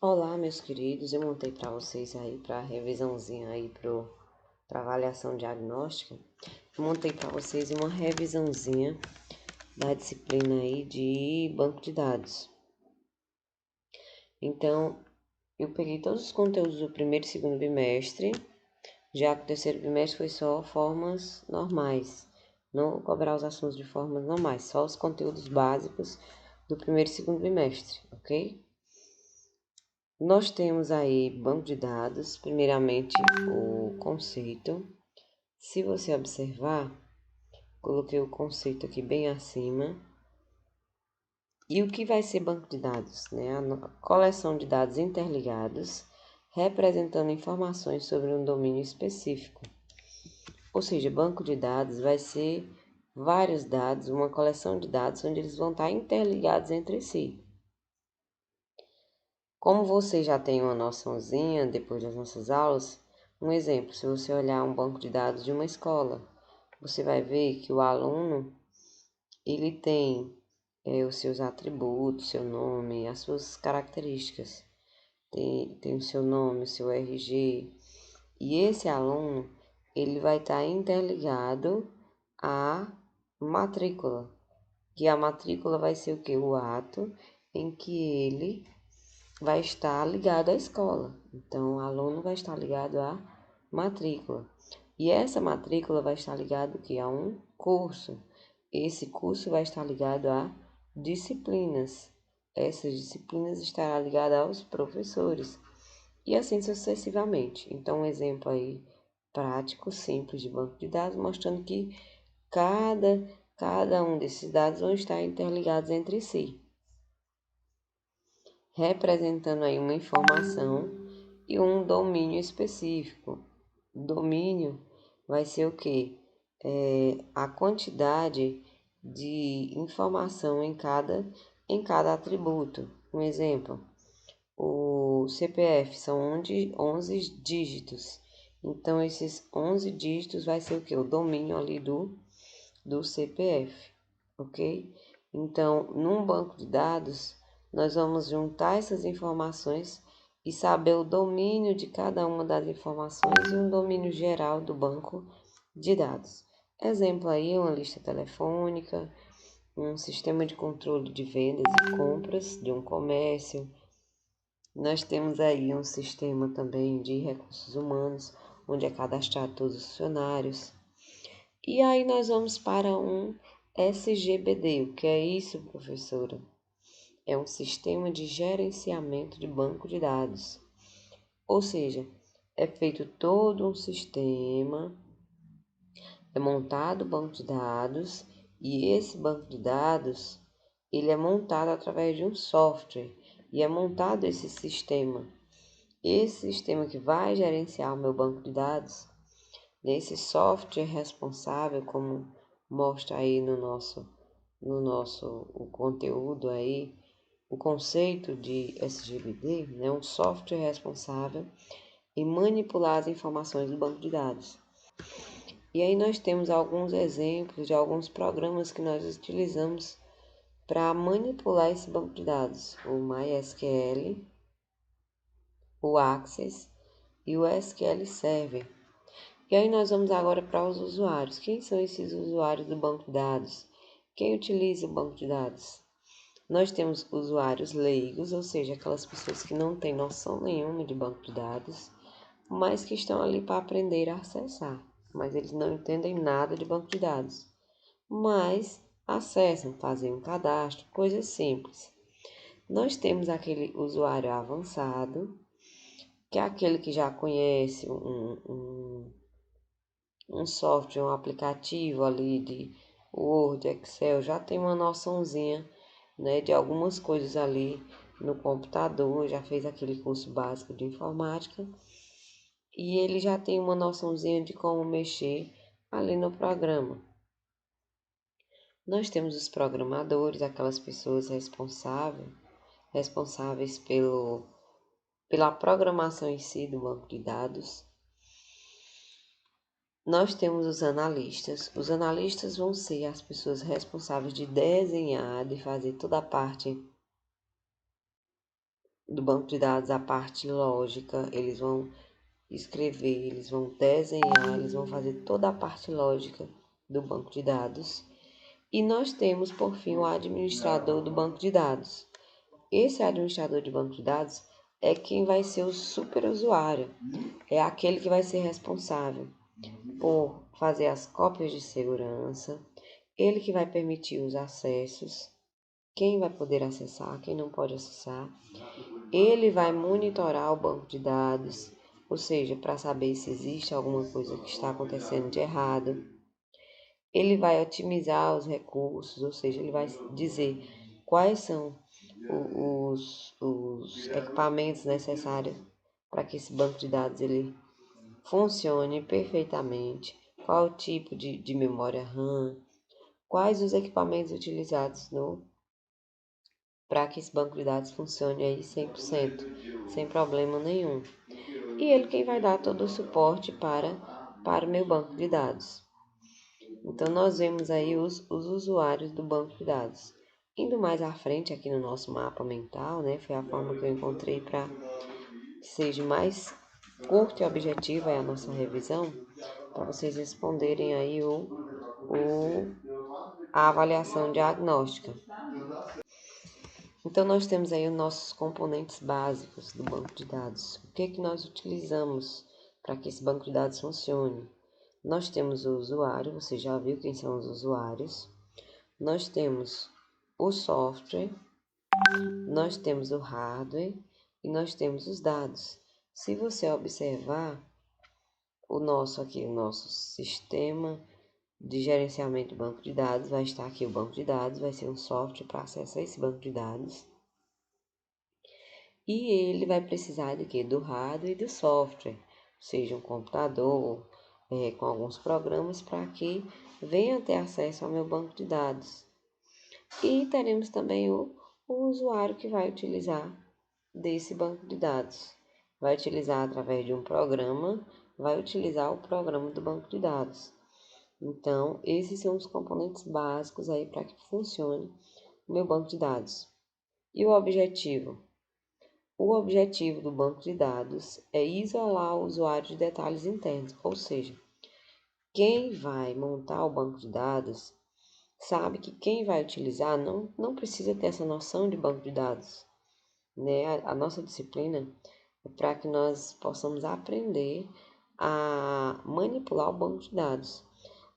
Olá, meus queridos, eu montei para vocês aí para revisãozinha aí para avaliação diagnóstica. Eu montei para vocês uma revisãozinha da disciplina aí de banco de dados. Então, eu peguei todos os conteúdos do primeiro e segundo bimestre, já que o terceiro bimestre foi só formas normais. Não vou cobrar os assuntos de formas normais, só os conteúdos básicos do primeiro e segundo bimestre, ok? Nós temos aí banco de dados, primeiramente o conceito. Se você observar, coloquei o conceito aqui bem acima. E o que vai ser banco de dados? Né? A coleção de dados interligados, representando informações sobre um domínio específico. Ou seja, banco de dados vai ser vários dados, uma coleção de dados onde eles vão estar interligados entre si. Como você já tem uma noçãozinha depois das nossas aulas, um exemplo, se você olhar um banco de dados de uma escola, você vai ver que o aluno, ele tem os seus atributos, seu nome, as suas características. Tem o seu nome, o seu RG. E esse aluno, ele vai estar interligado à matrícula. Que a matrícula vai ser o quê? O ato em que ele vai estar ligado à escola. Então, o aluno vai estar ligado à matrícula. E essa matrícula vai estar ligado a um curso. Esse curso vai estar ligado a disciplinas. Essas disciplinas estarão ligadas aos professores. E assim sucessivamente. Então, um exemplo aí prático, simples de banco de dados, mostrando que cada um desses dados vão estar interligados entre si, representando aí uma informação e um domínio específico. O domínio vai ser o quê? A quantidade de informação em cada atributo. Um exemplo, o CPF são 11 dígitos. Então, esses 11 dígitos vai ser o quê? O domínio ali do CPF, ok? Então, num banco de dados, nós vamos juntar essas informações e saber o domínio de cada uma das informações e um domínio geral do banco de dados. Exemplo aí, uma lista telefônica, um sistema de controle de vendas e compras de um comércio. Nós temos aí um sistema também de recursos humanos, onde é cadastrado todos os funcionários. E aí nós vamos para um SGBD. O que é isso, professora? É um sistema de gerenciamento de banco de dados. Ou seja, é feito todo um sistema, é montado o banco de dados, e esse banco de dados, ele é montado através de um software, e é montado esse sistema. Esse sistema que vai gerenciar o meu banco de dados, nesse software responsável, como mostra aí no nosso o conteúdo aí, o conceito de SGBD, né, um software responsável em manipular as informações do banco de dados. E aí nós temos alguns exemplos de alguns programas que nós utilizamos para manipular esse banco de dados, o MySQL, o Access e o SQL Server. E aí nós vamos agora para os usuários. Quem são esses usuários do banco de dados? Quem utiliza o banco de dados? Nós temos usuários leigos, ou seja, aquelas pessoas que não têm noção nenhuma de banco de dados, mas que estão ali para aprender a acessar, mas eles não entendem nada de banco de dados, mas acessam, fazem um cadastro, coisas simples. Nós temos aquele usuário avançado, que é aquele que já conhece um software, um aplicativo ali de Word, Excel, já tem uma noçãozinha, né, de algumas coisas ali no computador, já fez aquele curso básico de informática e ele já tem uma noçãozinha de como mexer ali no programa. Nós temos os programadores, aquelas pessoas responsáveis pela programação em si do banco de dados. Nós temos os analistas. Os analistas vão ser as pessoas responsáveis de desenhar, de fazer toda a parte do banco de dados, a parte lógica, eles vão escrever, eles vão desenhar, eles vão fazer toda a parte lógica do banco de dados. E nós temos, por fim, o administrador do banco de dados. Esse administrador de banco de dados é quem vai ser o superusuário, é aquele que vai ser responsável por fazer as cópias de segurança, ele que vai permitir os acessos, quem vai poder acessar, quem não pode acessar. Ele vai monitorar o banco de dados, ou seja, para saber se existe alguma coisa que está acontecendo de errado. Ele vai otimizar os recursos, ou seja, ele vai dizer quais são os equipamentos necessários para que esse banco de dados ele funcione perfeitamente, qual o tipo de memória RAM, quais os equipamentos utilizados para que esse banco de dados funcione aí 100%, sem problema nenhum. E ele quem vai dar todo o suporte para o meu banco de dados. Então, nós vemos aí os usuários do banco de dados. Indo mais à frente aqui no nosso mapa mental, né, foi a forma que eu encontrei para que seja mais curta e objetiva a nossa revisão, para vocês responderem aí a avaliação diagnóstica. Então, nós temos aí os nossos componentes básicos do banco de dados. O que nós utilizamos para que esse banco de dados funcione? Nós temos o usuário, você já viu quem são os usuários. Nós temos o software, nós temos o hardware e nós temos os dados. Se você observar o nosso sistema de gerenciamento do banco de dados, vai estar aqui o banco de dados, vai ser um software para acessar esse banco de dados. E ele vai precisar de quê? Do hardware e do software, seja um computador, com alguns programas para que venha ter acesso ao meu banco de dados. E teremos também o usuário que vai utilizar desse banco de dados. Vai utilizar através de um programa, vai utilizar o programa do banco de dados. Então, esses são os componentes básicos aí para que funcione o meu banco de dados. E o objetivo? O objetivo do banco de dados é isolar o usuário de detalhes internos, ou seja, quem vai montar o banco de dados sabe que quem vai utilizar não precisa ter essa noção de banco de dados, né? A nossa disciplina é para que nós possamos aprender a manipular o banco de dados.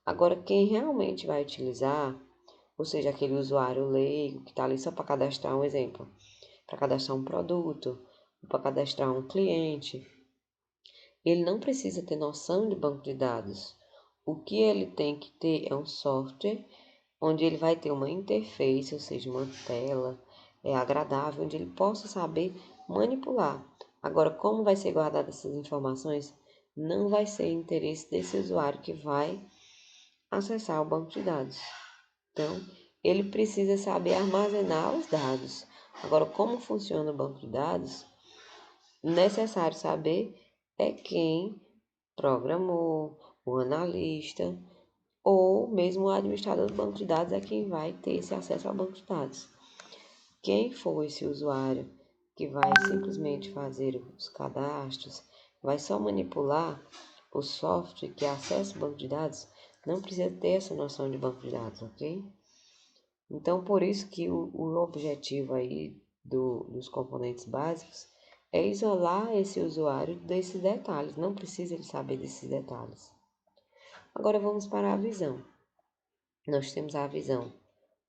Agora, quem realmente vai utilizar, ou seja, aquele usuário leigo que está ali só para cadastrar um exemplo, para cadastrar um produto, para cadastrar um cliente, ele não precisa ter noção de banco de dados. O que ele tem que ter é um software onde ele vai ter uma interface, ou seja, uma tela agradável, onde ele possa saber manipular. Agora, como vai ser guardadas essas informações? Não vai ser interesse desse usuário que vai acessar o banco de dados. Então, ele precisa saber armazenar os dados. Agora, como funciona o banco de dados? Necessário saber é quem programou, o analista, ou mesmo o administrador do banco de dados é quem vai ter esse acesso ao banco de dados. Quem for esse usuário que vai simplesmente fazer os cadastros, vai só manipular o software que acessa o banco de dados, não precisa ter essa noção de banco de dados, ok? Então, por isso que o objetivo aí dos componentes básicos é isolar esse usuário desses detalhes, não precisa ele saber desses detalhes. Agora vamos para a visão. Nós temos a visão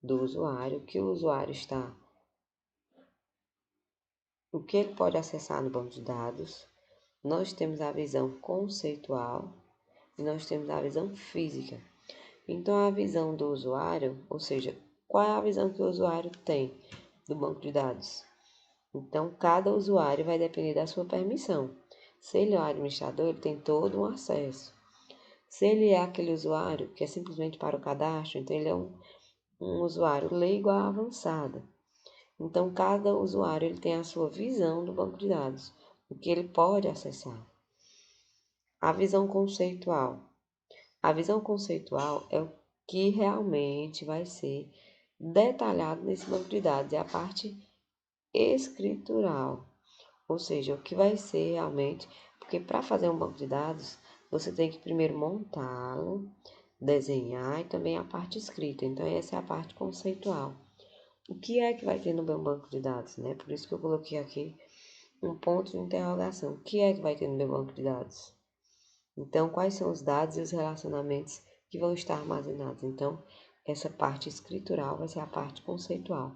do usuário, que o usuário está, o que ele pode acessar no banco de dados. Nós temos a visão conceitual e nós temos a visão física. Então, a visão do usuário, ou seja, qual é a visão que o usuário tem do banco de dados? Então, cada usuário vai depender da sua permissão. Se ele é o administrador, ele tem todo um acesso. Se ele é aquele usuário que é simplesmente para o cadastro, então ele é um usuário leigo a avançado. Então, cada usuário ele tem a sua visão do banco de dados, o que ele pode acessar. A visão conceitual. A visão conceitual é o que realmente vai ser detalhado nesse banco de dados, é a parte escritural. Ou seja, o que vai ser realmente, porque para fazer um banco de dados, você tem que primeiro montá-lo, desenhar e também a parte escrita. Então, essa é a parte conceitual. O que é que vai ter no meu banco de dados, né? Por isso que eu coloquei aqui um ponto de interrogação. O que é que vai ter no meu banco de dados? Então, quais são os dados e os relacionamentos que vão estar armazenados? Então, essa parte escritural vai ser a parte conceitual.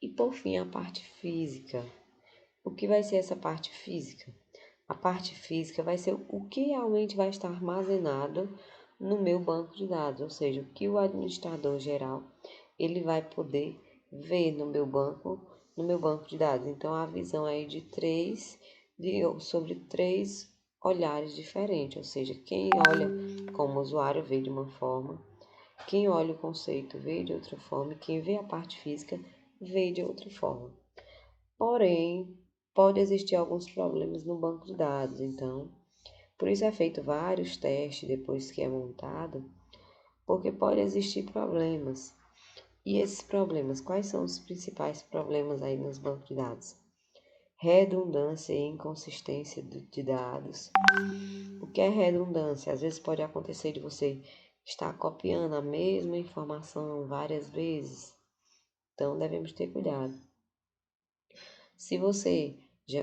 E, por fim, a parte física. O que vai ser essa parte física? A parte física vai ser o que realmente vai estar armazenado no meu banco de dados, ou seja, o que o administrador geral ele vai poder ver no meu banco de dados. Então a visão aí sobre três olhares diferentes, ou seja, quem olha como usuário vê de uma forma, quem olha o conceito vê de outra forma, e quem vê a parte física vê de outra forma. Porém, pode existir alguns problemas no banco de dados, então, por isso é feito vários testes depois que é montado, porque pode existir problemas. E esses problemas, quais são os principais problemas aí nos bancos de dados? Redundância e inconsistência de dados. O que é redundância? Às vezes pode acontecer de você estar copiando a mesma informação várias vezes, então devemos ter cuidado. Se você,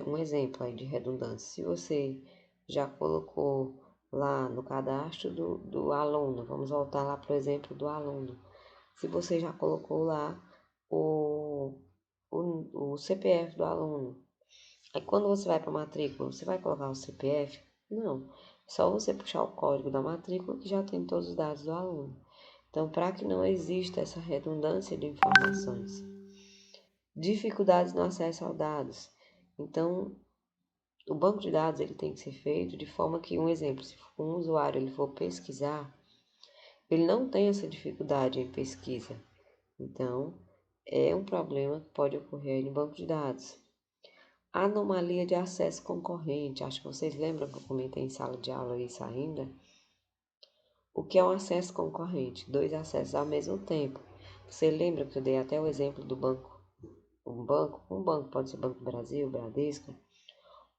um exemplo aí de redundância, se você já colocou lá no cadastro do aluno, vamos voltar lá para o exemplo do aluno. Se você já colocou lá o CPF do aluno, aí quando você vai para a matrícula, você vai colocar o CPF? Não, é só você puxar o código da matrícula que já tem todos os dados do aluno. Então, para que não exista essa redundância de informações. Dificuldades no acesso aos dados. Então, o banco de dados ele tem que ser feito de forma que, um exemplo, se um usuário ele for pesquisar, ele não tem essa dificuldade em pesquisa. Então, é um problema que pode ocorrer no banco de dados. Anomalia de acesso concorrente. Acho que vocês lembram que eu comentei em sala de aula isso ainda. O que é um acesso concorrente? Dois acessos ao mesmo tempo. Você lembra que eu dei até o exemplo do banco? Um banco pode ser Banco do Brasil, Bradesco,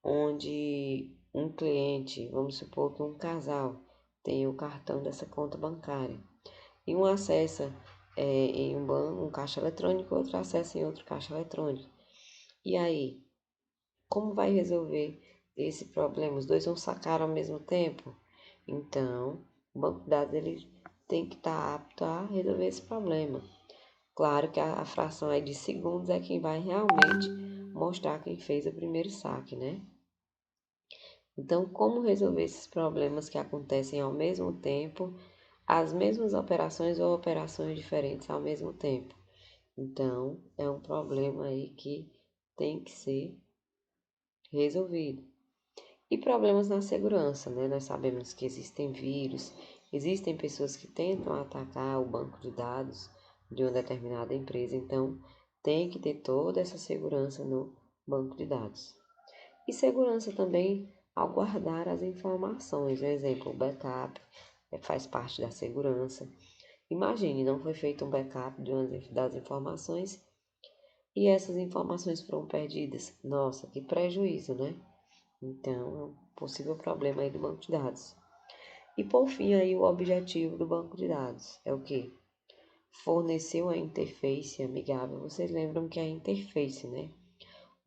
onde um cliente, vamos supor que um casal tem o cartão dessa conta bancária e um acessa em um banco, um caixa eletrônico, outro acessa em outro caixa eletrônico. E aí, como vai resolver esse problema? Os dois vão sacar ao mesmo tempo? Então, o banco de dados ele tem que estar apto a resolver esse problema. Claro que a fração aí de segundos é quem vai realmente mostrar quem fez o primeiro saque, né? Então, como resolver esses problemas que acontecem ao mesmo tempo, as mesmas operações ou operações diferentes ao mesmo tempo? Então, é um problema aí que tem que ser resolvido. E problemas na segurança, né? Nós sabemos que existem vírus, existem pessoas que tentam atacar o banco de dados de uma determinada empresa, então tem que ter toda essa segurança no banco de dados. E segurança também ao guardar as informações, por exemplo, o backup faz parte da segurança. Imagine, não foi feito um backup das informações e essas informações foram perdidas. Nossa, que prejuízo, né? Então, é um possível problema aí do banco de dados. E por fim, aí o objetivo do banco de dados é o quê? Fornecer uma interface amigável. Vocês lembram que é a interface, né?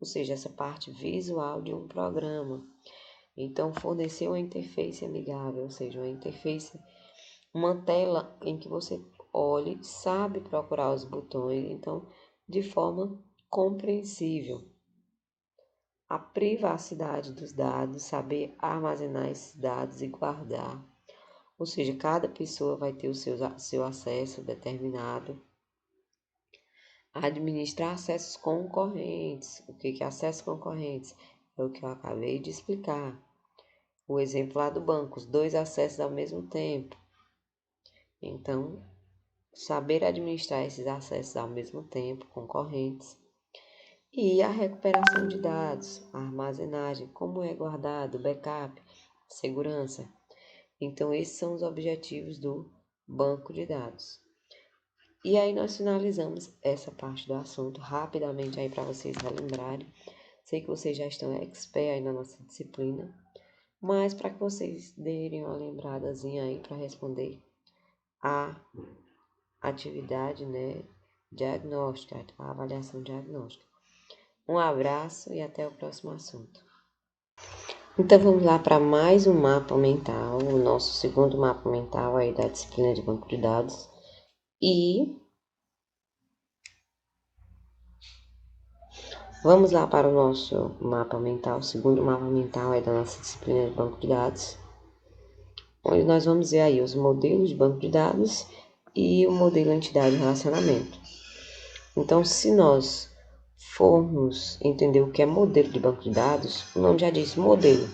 Ou seja, essa parte visual de um programa. Então, fornecer uma interface amigável, ou seja, uma tela em que você olhe, sabe procurar os botões, então, de forma compreensível. A privacidade dos dados, saber armazenar esses dados e guardar. Ou seja, cada pessoa vai ter o seu acesso determinado. Administrar acessos concorrentes. O que é acessos concorrentes? É o que eu acabei de explicar. O exemplo lá do banco, os dois acessos ao mesmo tempo. Então, saber administrar esses acessos ao mesmo tempo, concorrentes. E a recuperação de dados, a armazenagem, como é guardado, backup, segurança. Então, esses são os objetivos do banco de dados. E aí nós finalizamos essa parte do assunto rapidamente aí para vocês relembrarem. Sei que vocês já estão expert aí na nossa disciplina, mas para que vocês derem uma lembradazinha aí para responder a atividade, né, diagnóstica, a avaliação diagnóstica. Um abraço e até o próximo assunto. Então vamos lá para mais um mapa mental, o nosso segundo mapa mental aí da disciplina de banco de dados. E vamos lá para o nosso mapa mental, o segundo mapa mental aí da nossa disciplina de banco de dados, onde nós vamos ver aí os modelos de banco de dados e o modelo entidade-relacionamento. Então, se nós formos entender o que é modelo de banco de dados, o nome já diz modelo.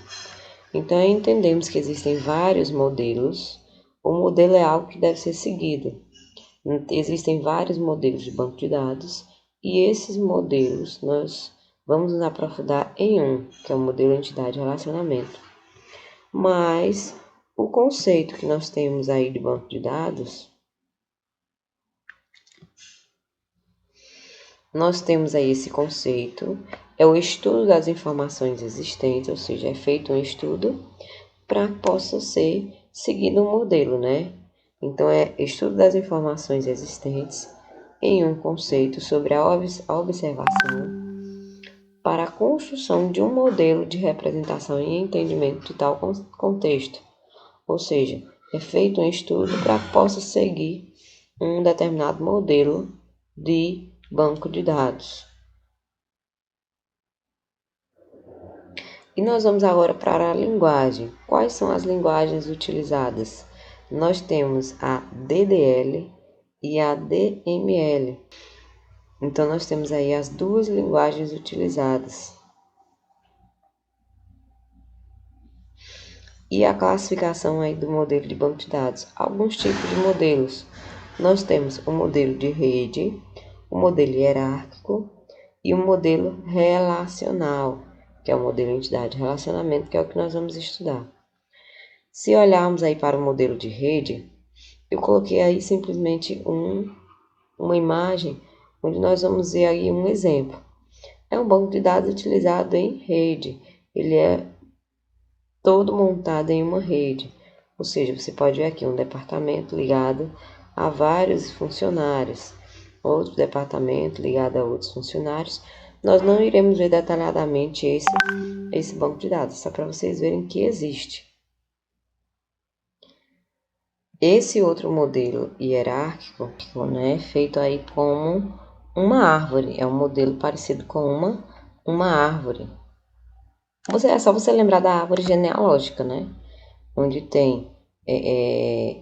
Então, entendemos que existem vários modelos. O modelo é algo que deve ser seguido. Existem vários modelos de banco de dados e esses modelos nós vamos nos aprofundar em um, que é o modelo entidade-relacionamento. Mas o conceito que nós temos aí de banco de dados, nós temos aí esse conceito, é o estudo das informações existentes, ou seja, é feito um estudo para que possa ser seguido um modelo, né? Então, é estudo das informações existentes em um conceito sobre a observação para a construção de um modelo de representação e entendimento de tal contexto. Ou seja, é feito um estudo para que possa seguir um determinado modelo de banco de dados. E nós vamos agora para a linguagem. Quais são as linguagens utilizadas? Nós temos a DDL e a DML. Então, nós temos aí as duas linguagens utilizadas. E a classificação aí do modelo de banco de dados. Alguns tipos de modelos. Nós temos o modelo de rede, o modelo hierárquico e o modelo relacional, que é o modelo entidade-relacionamento, que é o que nós vamos estudar. Se olharmos aí para o modelo de rede, eu coloquei aí simplesmente uma imagem onde nós vamos ver aí um exemplo. É um banco de dados utilizado em rede. Ele é todo montado em uma rede. Ou seja, você pode ver aqui um departamento ligado a vários funcionários, outro departamento ligado a outros funcionários. Nós não iremos ver detalhadamente esse banco de dados, só para vocês verem que existe. Esse outro modelo hierárquico, né, é feito aí como uma árvore, é um modelo parecido com uma árvore. É só você lembrar da árvore genealógica, né? Onde tem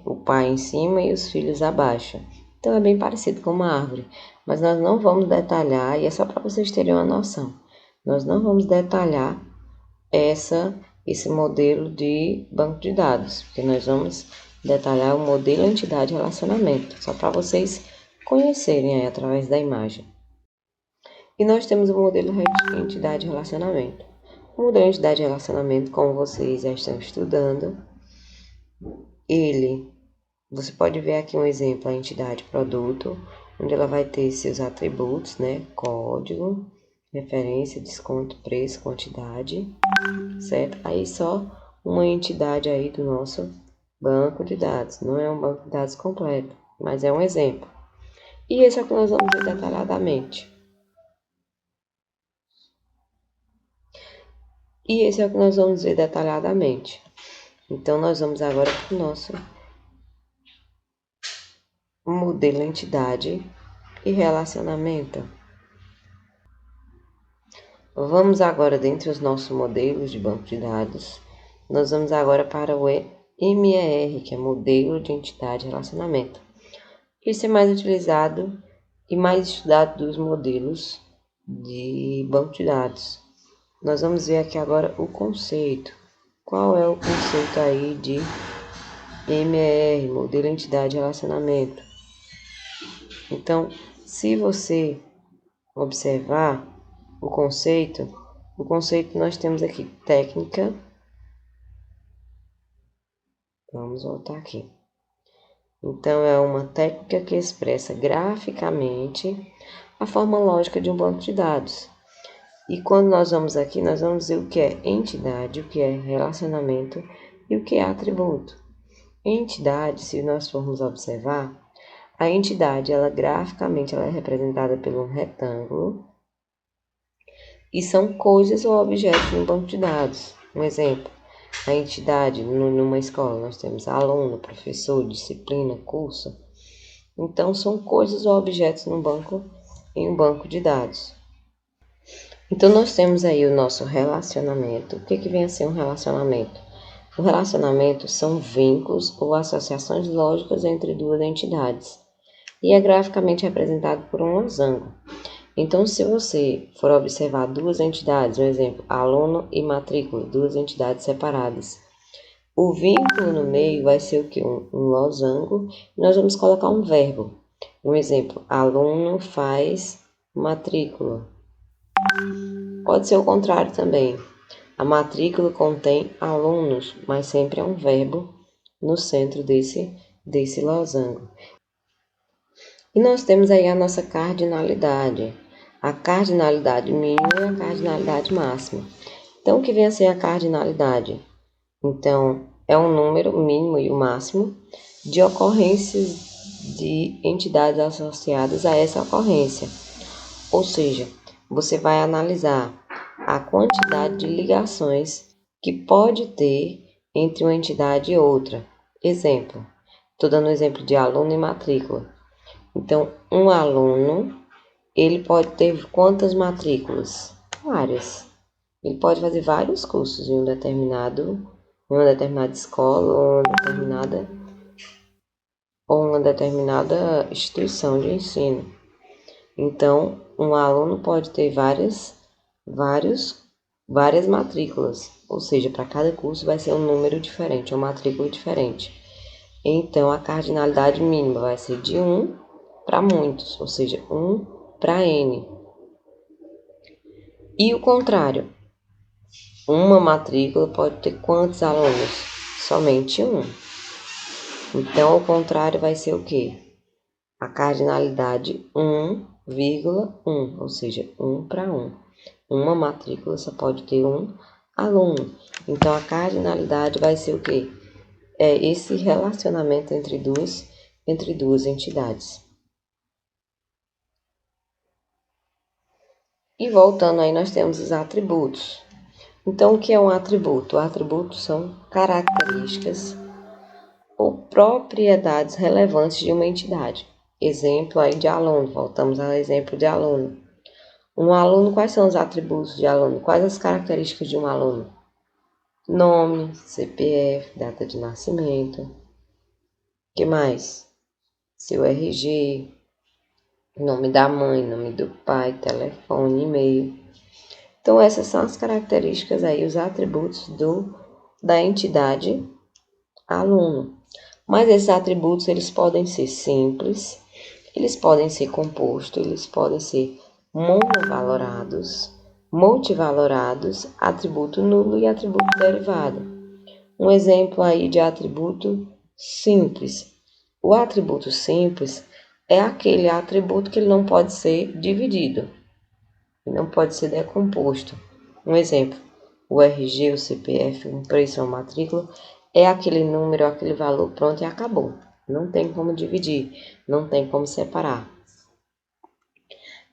o pai em cima e os filhos abaixo. Então é bem parecido com uma árvore, mas nós não vamos detalhar, e é só para vocês terem uma noção. Nós não vamos detalhar esse modelo de banco de dados, porque nós vamos detalhar o modelo entidade-relacionamento, só para vocês conhecerem aí através da imagem. E nós temos o modelo entidade-relacionamento. O modelo entidade-relacionamento, como vocês já estão estudando, você pode ver aqui um exemplo, a entidade produto, onde ela vai ter seus atributos, né? Código, referência, desconto, preço, quantidade, certo? Aí só uma entidade aí do nosso banco de dados. Não é um banco de dados completo, mas é um exemplo. E esse é o que nós vamos ver detalhadamente. Então, nós vamos agora para o nosso modelo entidade e relacionamento. Vamos agora, dentre os nossos modelos de banco de dados, nós vamos agora para o MER, que é modelo de entidade e relacionamento. Esse é mais utilizado e mais estudado dos modelos de banco de dados. Nós vamos ver aqui agora o conceito. Qual é o conceito aí de MER, modelo entidade e relacionamento? Então, se você observar o conceito nós temos aqui técnica. Vamos voltar aqui. Então, é uma técnica que expressa graficamente a forma lógica de um banco de dados. E quando nós vamos aqui, nós vamos ver o que é entidade, o que é relacionamento e o que é atributo. Entidade, se nós formos observar, a entidade, graficamente, ela é representada por um retângulo e são coisas ou objetos no banco de dados. Um exemplo, a entidade numa escola, nós temos aluno, professor, disciplina, curso. Então, são coisas ou objetos em um banco de dados. Então, nós temos aí o nosso relacionamento. O que vem a ser um relacionamento? O relacionamento são vínculos ou associações lógicas entre duas entidades e é graficamente representado por um losango. Então, se você for observar duas entidades, um exemplo, aluno e matrícula, duas entidades separadas, o vínculo no meio vai ser o que? Um losango. Nós vamos colocar um verbo. Um exemplo, aluno faz matrícula. Pode ser o contrário também. A matrícula contém alunos, mas sempre é um verbo no centro desse losango. E nós temos aí a nossa cardinalidade. A cardinalidade mínima e a cardinalidade máxima. Então, o que vem a ser a cardinalidade? Então, é um número mínimo e o máximo de ocorrências de entidades associadas a essa ocorrência. Ou seja, você vai analisar a quantidade de ligações que pode ter entre uma entidade e outra. Exemplo, estou dando um exemplo de aluno e matrícula. Então, um aluno, ele pode ter quantas matrículas? Várias. Ele pode fazer vários cursos em uma determinada escola ou uma determinada instituição de ensino. Então, um aluno pode ter várias matrículas, ou seja, para cada curso vai ser um número diferente, uma matrícula diferente. Então, a cardinalidade mínima vai ser de 1 para muitos, ou seja, 1 para N. E o contrário, uma matrícula pode ter quantos alunos? Somente 1. Então, o contrário vai ser o quê? A cardinalidade 1,1, ou seja, 1 para 1. Uma matrícula só pode ter um aluno. Então, a cardinalidade vai ser o quê? É esse relacionamento entre duas entidades. E voltando aí, nós temos os atributos. Então, o que é um atributo? Atributos são características ou propriedades relevantes de uma entidade. Exemplo aí de aluno, voltamos ao exemplo de aluno. Um aluno, quais são os atributos de aluno? Quais as características de um aluno? Nome, CPF, data de nascimento. O que mais? Seu RG, nome da mãe, nome do pai, telefone, e-mail. Então, essas são as características aí, os atributos da entidade aluno. Mas esses atributos, eles podem ser simples, eles podem ser compostos, eles podem ser monovalorados, multivalorados, atributo nulo e atributo derivado. Um exemplo aí de atributo simples. O atributo simples é aquele atributo que ele não pode ser dividido, não pode ser decomposto. Um exemplo, o RG, o CPF, um preço ou matrícula, é aquele número, aquele valor, pronto e acabou. Não tem como dividir, não tem como separar.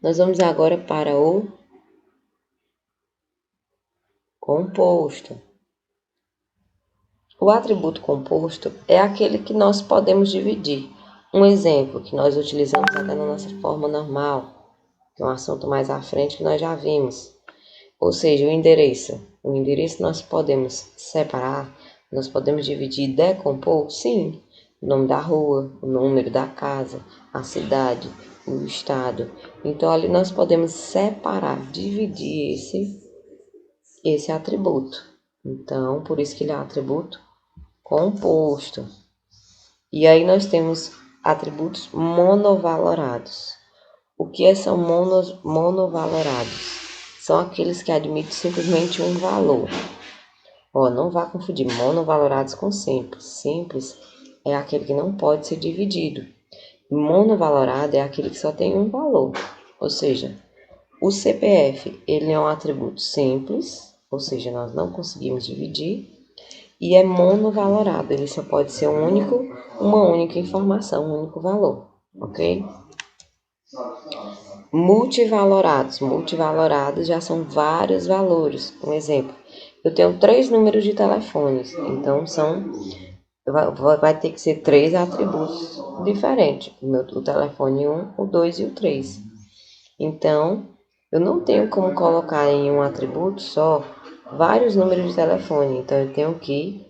Nós vamos agora para o composto. O atributo composto é aquele que nós podemos dividir. Um exemplo que nós utilizamos até na nossa forma normal, que é um assunto mais à frente que nós já vimos. Ou seja, o endereço. O endereço nós podemos separar, nós podemos dividir e decompor? Sim. O nome da rua, o número da casa, a cidade, o estado. Então, ali nós podemos separar, dividir esse atributo. Então, por isso que ele é um atributo composto. E aí nós temos atributos monovalorados. O que são monovalorados? São aqueles que admitem simplesmente um valor. Não vá confundir monovalorados com simples. Simples é aquele que não pode ser dividido. Monovalorado é aquele que só tem um valor. Ou seja, O CPF, ele é um atributo simples, ou seja, nós não conseguimos dividir, e é monovalorado, ele só pode ser uma única informação, um único valor, ok? Multivalorados já são vários valores. Um exemplo, eu tenho 3 números de telefones, então vai ter que ser 3 atributos diferentes. O telefone 1, o 2 e o 3. Então, eu não tenho como colocar em um atributo só vários números de telefone. Então, eu tenho que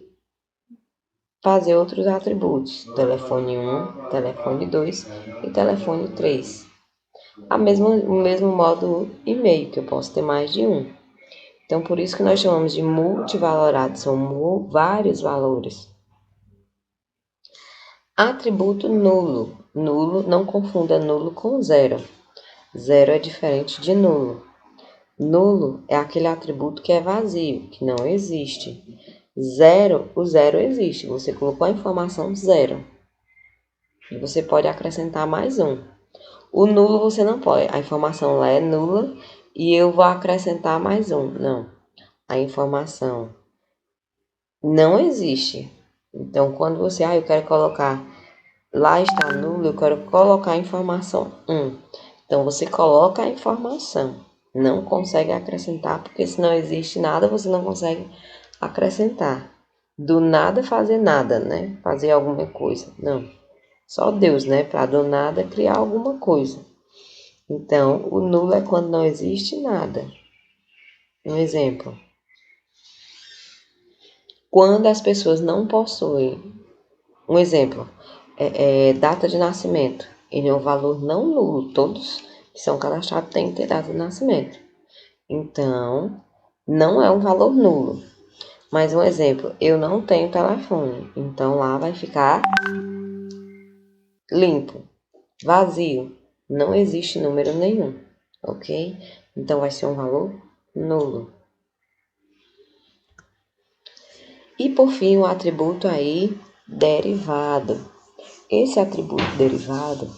fazer outros atributos. Telefone 1, telefone 2 e telefone 3. O mesmo modo e-mail, que eu posso ter mais de um. Então, por isso que nós chamamos de multivalorado, são vários valores. Atributo nulo. Nulo, não confunda nulo com zero. Zero é diferente de nulo. Nulo é aquele atributo que é vazio, que não existe. Zero, o zero existe. Você colocou a informação zero. E você pode acrescentar mais um. O nulo você não pode. A informação lá é nula e eu vou acrescentar mais um. Não. A informação não existe. Então, quando você, eu quero colocar, lá está nulo, eu quero colocar a informação 1. Então, você coloca a informação. Não consegue acrescentar, porque se não existe nada, você não consegue acrescentar. Do nada fazer nada, né? Fazer alguma coisa. Não. Só Deus, né? Para do nada criar alguma coisa. Então, o nulo é quando não existe nada. Um exemplo. Quando as pessoas não possuem. Um exemplo. Data de nascimento. Ele é um valor não nulo. Todos que são cadastrados têm que ter data de nascimento. Então, não é um valor nulo. Mas um exemplo, eu não tenho telefone. Então, lá vai ficar limpo, vazio. Não existe número nenhum, ok? Então, vai ser um valor nulo. E, por fim, o atributo aí, derivado. Esse atributo derivado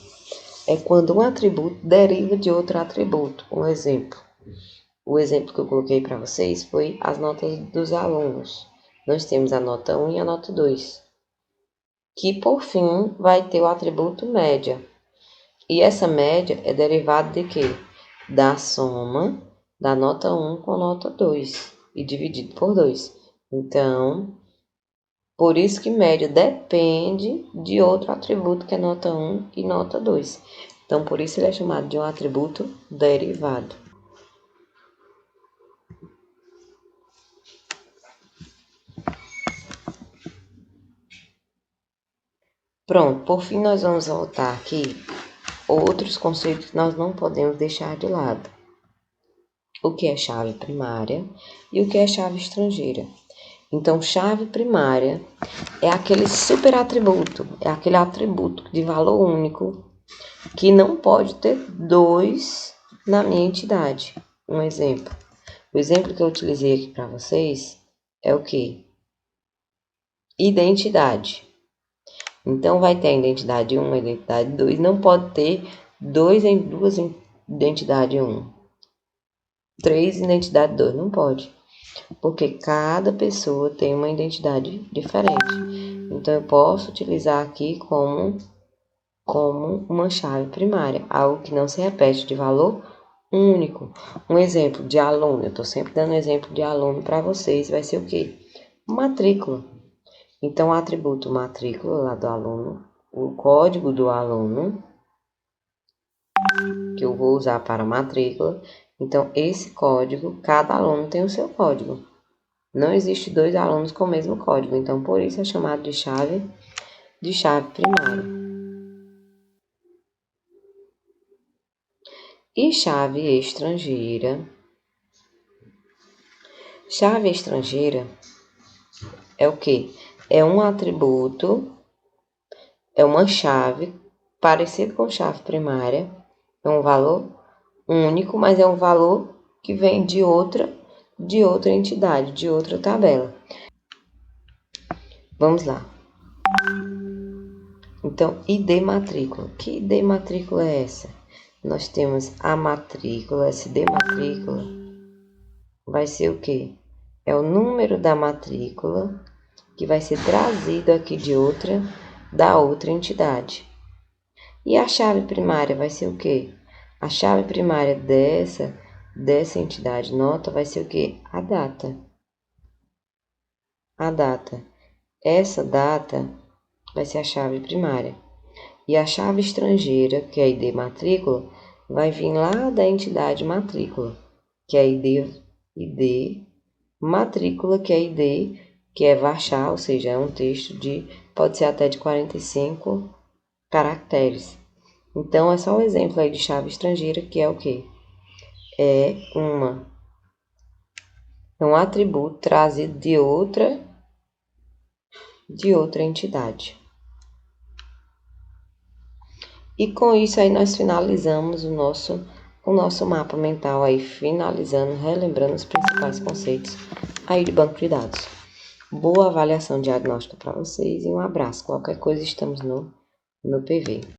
é quando um atributo deriva de outro atributo. Um exemplo. O exemplo que eu coloquei para vocês foi as notas dos alunos. Nós temos a nota 1 e a nota 2, que por fim vai ter o atributo média. E essa média é derivada de quê? Da soma da nota 1 com a nota 2 e dividido por 2. Então, por isso que média depende de outro atributo que é nota 1 e nota 2. Então, por isso ele é chamado de um atributo derivado. Pronto, por fim nós vamos voltar aqui outros conceitos que nós não podemos deixar de lado. O que é chave primária e o que é chave estrangeira. Então, chave primária é aquele superatributo, é aquele atributo de valor único que não pode ter dois na minha entidade. Um exemplo. O exemplo que eu utilizei aqui para vocês é o quê? Identidade. Então, vai ter a identidade 1, a identidade 2, não pode ter duas identidade 1. 3 identidade 2, não pode. Porque cada pessoa tem uma identidade diferente. Então, eu posso utilizar aqui como uma chave primária, algo que não se repete, de valor único. Um exemplo de aluno, eu estou sempre dando exemplo de aluno para vocês, vai ser o quê? Matrícula. Então, o atributo matrícula lá do aluno, o código do aluno, que eu vou usar para matrícula. Então, esse código, cada aluno tem o seu código. Não existe dois alunos com o mesmo código, então por isso é chamado de chave primária. E chave estrangeira. Chave estrangeira é o quê? É um atributo, é uma chave parecido com chave primária, é um valor único, mas é um valor que vem de outra entidade, de outra tabela. Vamos lá. Então, ID matrícula. Que ID matrícula é essa? nós temos a matrícula, SD matrícula, vai ser o quê? É o número da matrícula que vai ser trazido aqui da outra entidade. E a chave primária vai ser o quê? A chave primária dessa entidade nota vai ser o quê? A data. A data. Essa data vai ser a chave primária. E a chave estrangeira, que é a ID matrícula, vai vir lá da entidade matrícula, que é a ID matrícula, que é ID, que é varchar, ou seja, é um texto pode ser até de 45 caracteres. Então, é só um exemplo aí de chave estrangeira, que é o quê? É um atributo trazido de outra entidade. E com isso aí nós finalizamos o nosso mapa mental aí, finalizando, relembrando os principais conceitos aí de banco de dados. Boa avaliação diagnóstica para vocês e um abraço. Qualquer coisa estamos no PV.